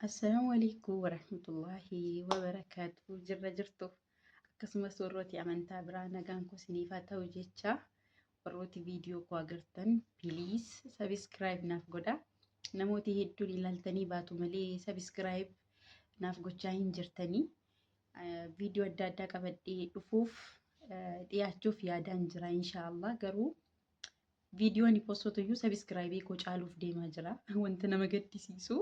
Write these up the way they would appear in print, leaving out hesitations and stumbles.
Assalamu alaikum warahmatullahi wabarakatuh. Jirra jirtu akkasumas warrooti amantaa biraa nagaan koo isiniif haa ta'u jecha warrooti viidiyoo koo agartan please subscribe naaf godha. Namooti hedduun ilaaltanii baatu malee subscribe naaf gochaa hin jirtanii. Viidiyoo adda addaa qabadhee dhufuuf dhiyaachuuf yaadaan jira inshaallah. Garuu viidiyoon postoota iyyuu subscribe koo caaluuf deemaa jira. Wanta nama gaddisiisu.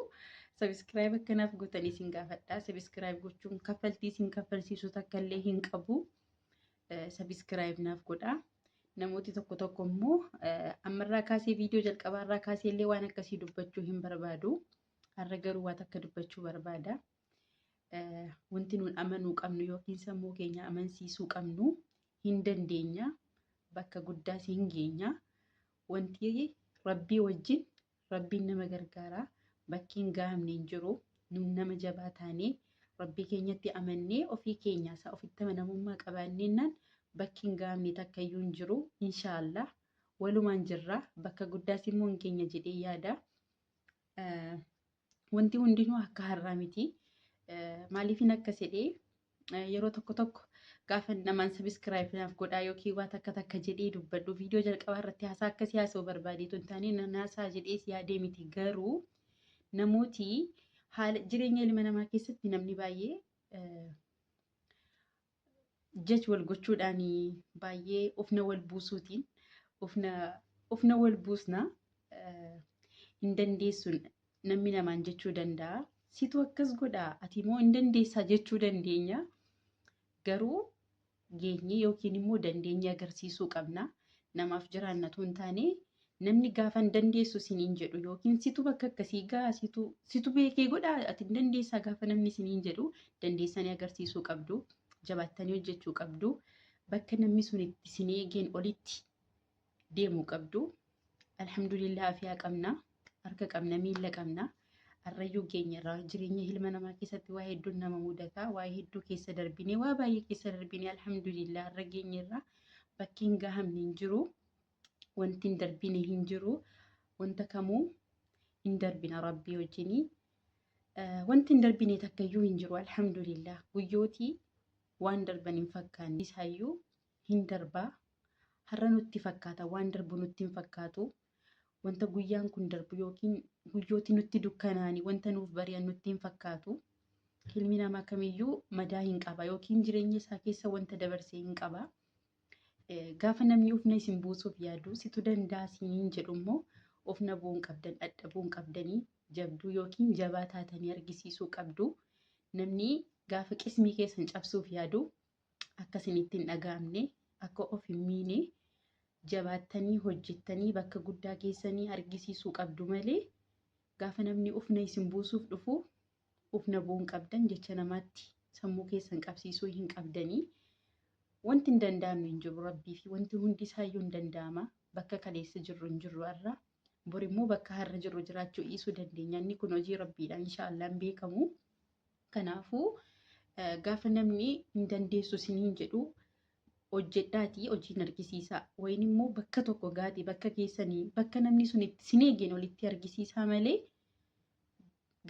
Subscribe akkanaaf gootanii isin gaafadha. Subscribe gochuun kaffaltii isin kaffalsiisu takka illee hin qabu. Subscribe naaf godha. Namooti tokko tokko immoo ammarraa kaasee viidiyoo jalqabaarraa kaasee illee waan akkasii dubbachuu hin barbaadu. Har'a garuu waan akka dubbachuu barbaada. Wanti nuun amanuu qabnu yookiin sammuu keenya amansiisuu qabnu hin dandeenya. Bakka guddaas hin geenya. Wanti rabbii wajjin rabbiin nama gargaara. Bakkiin gahamne hin jiru. Nama jabaa taanee rabbii keenyatti amannee ofii keenya isaa ofitti amanamummaa qabaanneennan bakkiin gahamne takka iyyuu hin jiru. Inshaallah walumaan jirra. Bakka guddaas immoo hin keenya jedhee yaada. Wanti hundinuu akka har'aa miti. Maaliifin akkas jedhee yeroo tokko tokko gaafa namaan subscribe naaf godhaa yookiin waan takka jedhee dubbadhu viidiyoo jalqabaa irratti haasaa akkasii haasa'uu barbaadeetu hin taane naasaa jedhees yaadee miti. Garuu namooti haala jireenya ilma namaa keessatti namni baay'ee jech wal gochuudhaan baay'ee ofna wal buusuutiin ofna wal buusna hin dandeessuun namni namaan jechuu danda'a. Situ akkas godhaa ati immoo hin dandeessaa jechuu dandeenya. Garuu geenye yookiin immoo dandeenya agarsiisuu qabna. Namaaf jiraannatu hin taane namni gaafa hin dandeessu isiniin jedhu yookiin situ bakka akkasii gaa situ beekee godhaa ati hin dandeessaa gaafa namni isiniin jedhu dandeessanii agarsiisuu qabdu. Jabaattanii hojjechuu qabdu. Bakka namni sun itti isin eegeen olitti deemuu qabdu. Alhamdulillah afiyaa qabna. Harka qabna, miila qabna. Harrayyuu geenyarraa jireenya ilma namaa keessatti waa hedduun nama mudata. Waa hedduu keessa darbinee waa baay'ee keessa darbinee alhamdulillah har'a geenyarraa bakkiin gahamne hin jiru. Wanti hin darbine hin jiru. Wanta kamuu hin darbina rabbii wajjinii. Wanti hin darbine takka iyyuu hin jiru alhamdulillah. Guyyootii waan darban hin fakkaanne isaayyuu hin darbaa. Har'a nutti fakkaata waan darbu nutti hin fakkaatu. Wanta guyyaan kun darbu yookiin guyyooti nutti dukkanaani wanta nuuf bari'an nutti hin fakkaatu. Ilmi namaa kamiyyuu madaa hin qaba yookiin jireenya isaa keessa wanta dabarsee hin qaba. Gaafa namni ofna isin buusuuf yaadu situ danda'a isiniin jedhu immoo ofna bu'uun qabdan dadhabuun qabdanii jabduu yookiin jabaa taatanii argisiisuu qabdu. Namni gaafa qismii keessan cabsuuf yaadu akka isinitti hin dhaga'amne akka of hin miine jabaattanii hojjettanii bakka guddaa geessanii argisiisuu qabdu malee gaafa namni ofna isin buusuuf dhufu ofna bu'uun qabdan jecha namaatti sammuu keessan qabsiisuu hin qabdanii. Wanti hin danda'amne hin jiru rabbii fi wanti hundi isaayyuu hin danda'ama. Bakka kaleessa jirru hin jirru har'a. Bor immoo bakka har'a jirru jiraachuu dhiisuu dandeenya. Inni kun hojii rabbiidha inshaallah hin beekamu. Kanaafuu gaafa namni hin dandeessu isiniin jedhu hojjedhaatii hojiin argisiisaa. Wayin immoo bakka tokko gaati bakka keessanii bakka namni sun itti isin eegeen olitti argisiisaa malee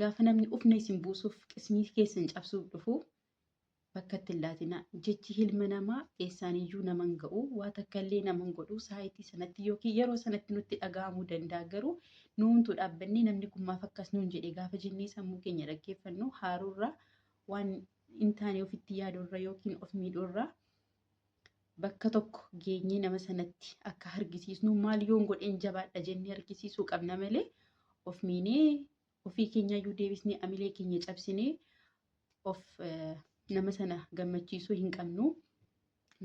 gaafa namni ofna isin buusuuf qismii keessan cabsuuf dhufu bakka itti hin laatina. Jechi ilma namaa eessaaniyyuu nama hin ga'u. Waa takka illee nama hin godhu. Saayitii sanatti yookiin yeroo sanatti nutti dhaga'amuu danda'a. Garuu nuuntu dhaabbannee namni kun maaf akkas nuun jedhe gaafa jennee sammuu keenya dhaggeeffannu haaruurra waan hin taane ofitti yaadurra yookiin of miidhurra bakka tokko geenyee nama sanatti akka argisiisnu maal yoon godheen jabaadha jennee argisiisuu qabna malee of miinee ofii keenyayyuu deebisnee amilee keenya cabsinee of nama sana gammachiisuu hin qabnu.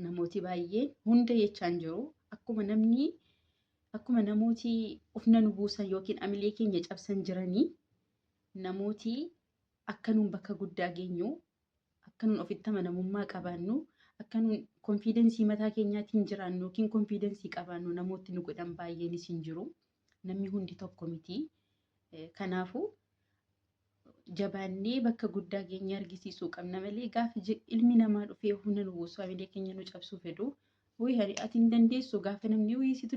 Namooti baay'een hunda jechaan jiru akkuma namooti ofna nu buusan yookiin amilee keenya cabsan jiranii namooti akka nuun bakka guddaa geenyu akka nuun ofitti amanamummaa qabaannu akka nuun konfiidensii mataa keenyaatiin jiraannu yookiin konfiidensii qabaannu namooti nu godhan baay'eenis hin jiru. Namni hundi tokko miti. Kanaafuu jabaannee bakka guddaa geenye argisiisuu qabna malee gaafa ilmi namaa dhufee humna nu buusu amilee keenya nu cabsuu fedhu ati hin dandeessu gaafa namni situ